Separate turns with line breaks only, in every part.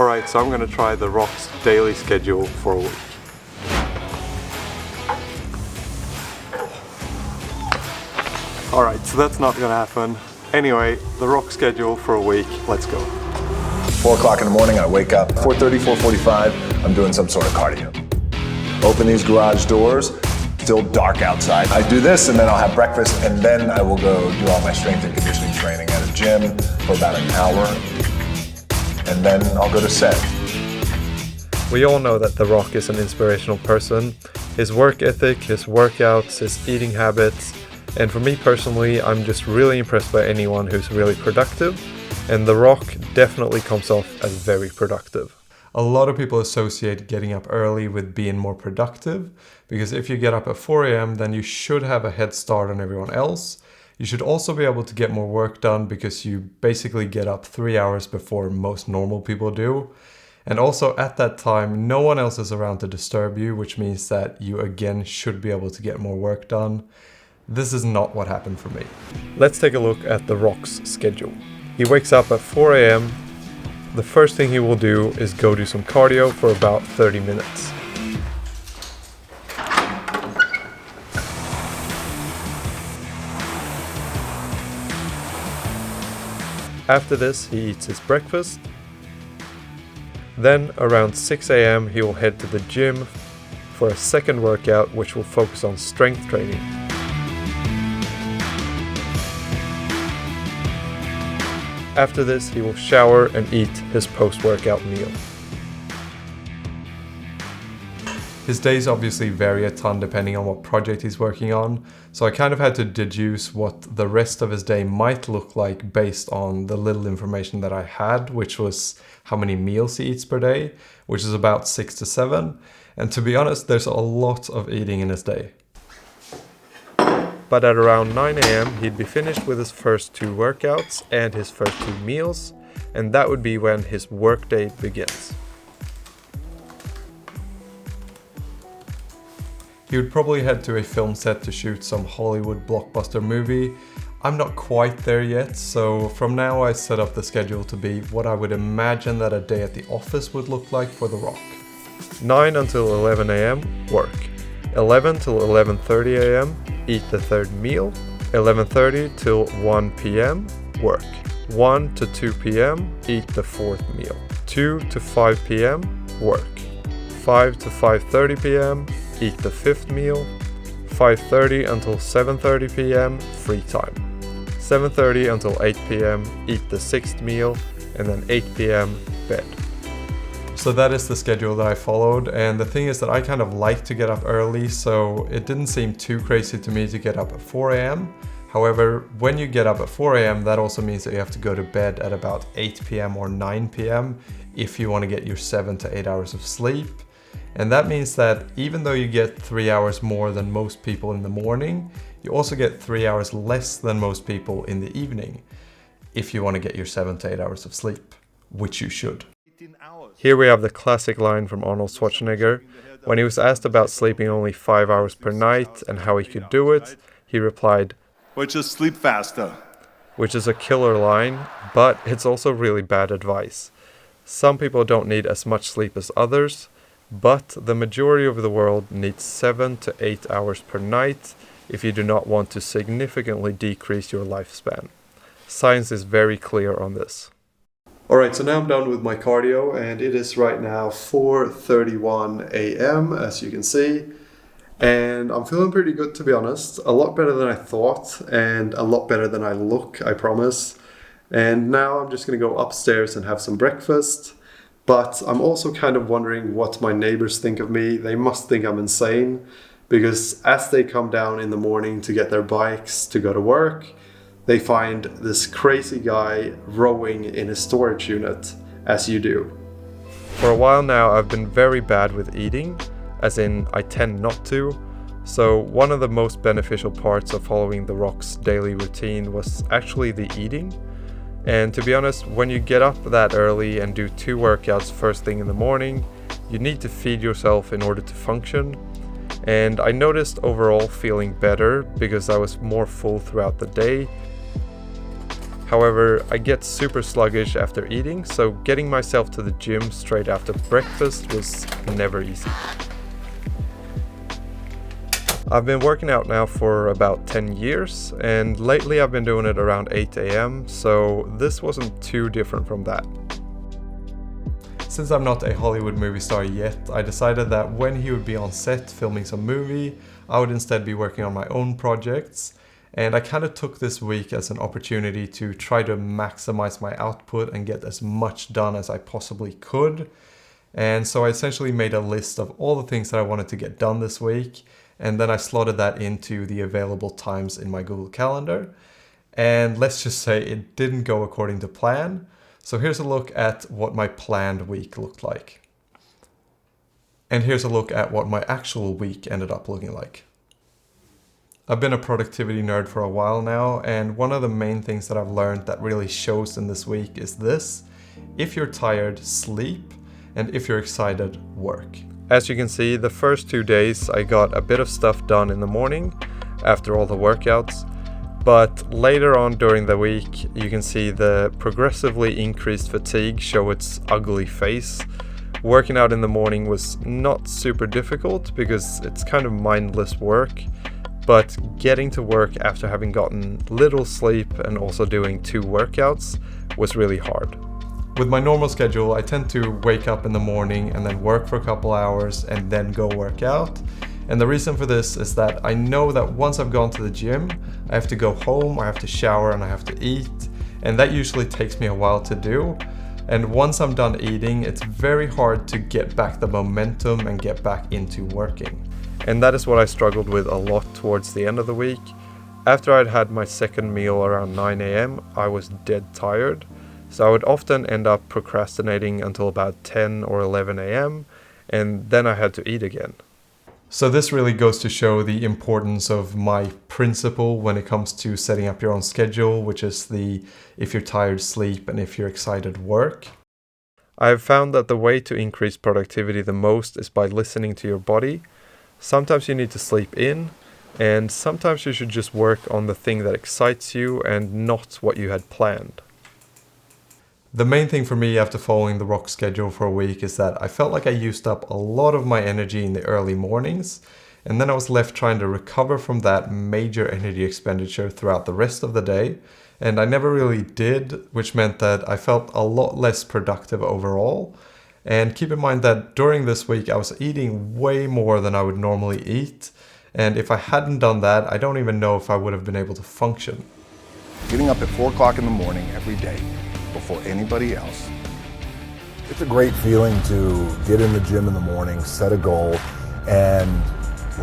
Alright, so I'm going to try The Rock's daily schedule for a week. Alright, so that's not going to happen. Anyway, The Rock schedule for a week, let's go.
4 o'clock in the morning, I wake up. 4:30, 4:45, I'm doing some sort of cardio. Open these garage doors, still dark outside. I do this and then I'll have breakfast and then I will go do all my strength and conditioning training at a gym for about an hour. And then I'll go to set.
We all know that The Rock is an inspirational person. His work ethic, his workouts, his eating habits, and for me personally, I'm just really impressed by anyone who's really productive, and The Rock definitely comes off as very productive. A lot of people associate getting up early with being more productive, because if you get up at 4 a.m, then you should have a head start on everyone else. You should also be able to get more work done because you basically get up 3 hours before most normal people do. And also at that time, no one else is around to disturb you, which means that you again should be able to get more work done. This is not what happened for me. Let's take a look at The Rock's schedule. He wakes up at 4 a.m. The first thing he will do is go do some cardio for about 30 minutes. After this, he eats his breakfast. Then around 6 a.m. he will head to the gym for a second workout, which will focus on strength training. After this, he will shower and eat his post-workout meal. His days obviously vary a ton depending on what project he's working on, so I kind of had to deduce what the rest of his day might look like based on the little information that I had, which was how many meals he eats per day, which is about 6 to 7. And to be honest, there's a lot of eating in his day. But at around 9 a.m. he'd be finished with his first 2 workouts and his first 2 meals, and that would be when his workday begins. He would probably head to a film set to shoot some Hollywood blockbuster movie. I'm not quite there yet, so from now I set up the schedule to be what I would imagine that a day at the office would look like for The Rock. 9 until 11 a.m. work. 11 till 11:30 a.m. eat the third meal. 11:30 till 1 p.m. work. 1 to 2 p.m. eat the fourth meal. 2 to 5 p.m. work. 5 to 5:30 p.m. eat the fifth meal. 5:30 until 7:30 p.m. free time. 7:30 until 8 p.m. eat the sixth meal, and then 8 p.m. bed. So that is the schedule that I followed, and the thing is that I kind of like to get up early, so it didn't seem too crazy to me to get up at 4 a.m. However, when you get up at 4 a.m, that also means that you have to go to bed at about 8 p.m. or 9 p.m. if you want to get your 7 to 8 hours of sleep. And that means that even though you get 3 hours more than most people in the morning, you also get 3 hours less than most people in the evening, if you want to get your 7 to 8 hours of sleep, which you should. Here we have the classic line from Arnold Schwarzenegger. When he was asked about sleeping only 5 hours per night and how he could do it, he replied,
"Well, just sleep faster."
Which is a killer line, but it's also really bad advice. Some people don't need as much sleep as others, but the majority of the world needs 7 to 8 hours per night if you do not want to significantly decrease your lifespan. Science is very clear on this. Alright, so now I'm done with my cardio, and it is right now 4:31 a.m. as you can see. And I'm feeling pretty good, to be honest. A lot better than I thought, and a lot better than I look, I promise. And now I'm just going to go upstairs and have some breakfast. But I'm also kind of wondering what my neighbors think of me. They must think I'm insane, because as they come down in the morning to get their bikes to go to work, they find this crazy guy rowing in a storage unit, as you do. For a while now, I've been very bad with eating, as in I tend not to. So one of the most beneficial parts of following The Rock's daily routine was actually the eating. And to be honest, when you get up that early and do 2 workouts first thing in the morning, you need to feed yourself in order to function. And I noticed overall feeling better because I was more full throughout the day. However, I get super sluggish after eating, so getting myself to the gym straight after breakfast was never easy. I've been working out now for about 10 years, and lately I've been doing it around 8 AM, so this wasn't too different from that. Since I'm not a Hollywood movie star yet, I decided that when he would be on set filming some movie, I would instead be working on my own projects. And I kind of took this week as an opportunity to try to maximize my output and get as much done as I possibly could. And so I essentially made a list of all the things that I wanted to get done this week. And then I slotted that into the available times in my Google Calendar. And let's just say it didn't go according to plan. So here's a look at what my planned week looked like. And here's a look at what my actual week ended up looking like. I've been a productivity nerd for a while now, and one of the main things that I've learned that really shows in this week is this: if you're tired, sleep, and if you're excited, work. As you can see, the first 2 days I got a bit of stuff done in the morning after all the workouts, but later on during the week you can see the progressively increased fatigue show its ugly face. Working out in the morning was not super difficult because it's kind of mindless work, but getting to work after having gotten little sleep and also doing 2 workouts was really hard. With my normal schedule, I tend to wake up in the morning and then work for a couple hours and then go work out. And the reason for this is that I know that once I've gone to the gym, I have to go home, I have to shower, and I have to eat. And that usually takes me a while to do. And once I'm done eating, it's very hard to get back the momentum and get back into working. And that is what I struggled with a lot towards the end of the week. After I'd had my second meal around 9 AM, I was dead tired. So I would often end up procrastinating until about 10 or 11 AM, and then I had to eat again. So this really goes to show the importance of my principle when it comes to setting up your own schedule, which is the if you're tired, sleep, and if you're excited, work. I have found that the way to increase productivity the most is by listening to your body. Sometimes you need to sleep in, and sometimes you should just work on the thing that excites you and not what you had planned. The main thing for me after following the rock schedule for a week is that I felt like I used up a lot of my energy in the early mornings, and then I was left trying to recover from that major energy expenditure throughout the rest of the day, and I never really did, which meant that I felt a lot less productive overall. And keep in mind that during this week I was eating way more than I would normally eat, and if I hadn't done that, I don't even know if I would have been able to function.
Getting up at 4 o'clock in the morning every day before anybody else.
It's a great feeling to get in the gym in the morning, set a goal, and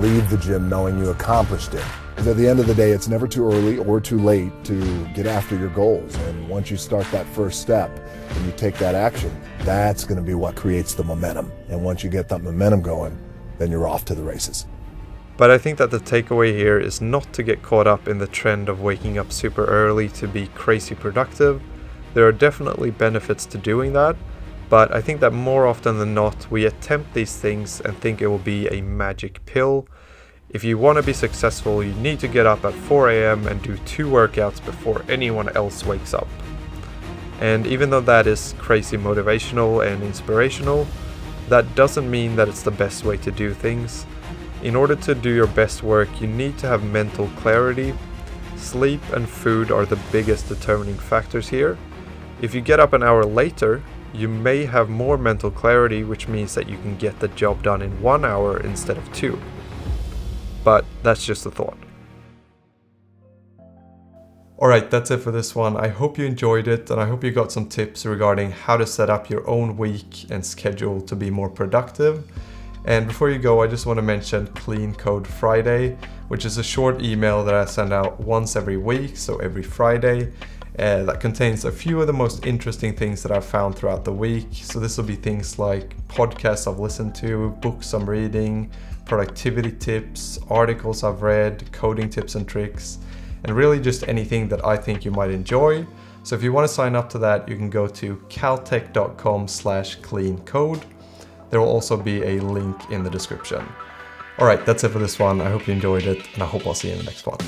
leave the gym knowing you accomplished it. Because at the end of the day, it's never too early or too late to get after your goals. And once you start that first step and you take that action, that's going to be what creates the momentum. And once you get that momentum going, then you're off to the races.
But I think that the takeaway here is not to get caught up in the trend of waking up super early to be crazy productive. There are definitely benefits to doing that, but I think that more often than not, we attempt these things and think it will be a magic pill. If you want to be successful, you need to get up at 4 AM and do 2 workouts before anyone else wakes up. And even though that is crazy motivational and inspirational, that doesn't mean that it's the best way to do things. In order to do your best work, you need to have mental clarity. Sleep and food are the biggest determining factors here. If you get up an hour later, you may have more mental clarity, which means that you can get the job done in 1 hour instead of 2. But that's just a thought. Alright, that's it for this one. I hope you enjoyed it, and I hope you got some tips regarding how to set up your own week and schedule to be more productive. And before you go, I just want to mention Clean Code Friday, which is a short email that I send out once every week, so every Friday. That contains a few of the most interesting things that I've found throughout the week. So this will be things like podcasts I've listened to, books I'm reading, productivity tips, articles I've read, coding tips and tricks, and really just anything that I think you might enjoy. So if you want to sign up to that, you can go to caltech.com/cleancode. There will also be a link in the description. Alright, that's it for this one. I hope you enjoyed it, and I hope I'll see you in the next one.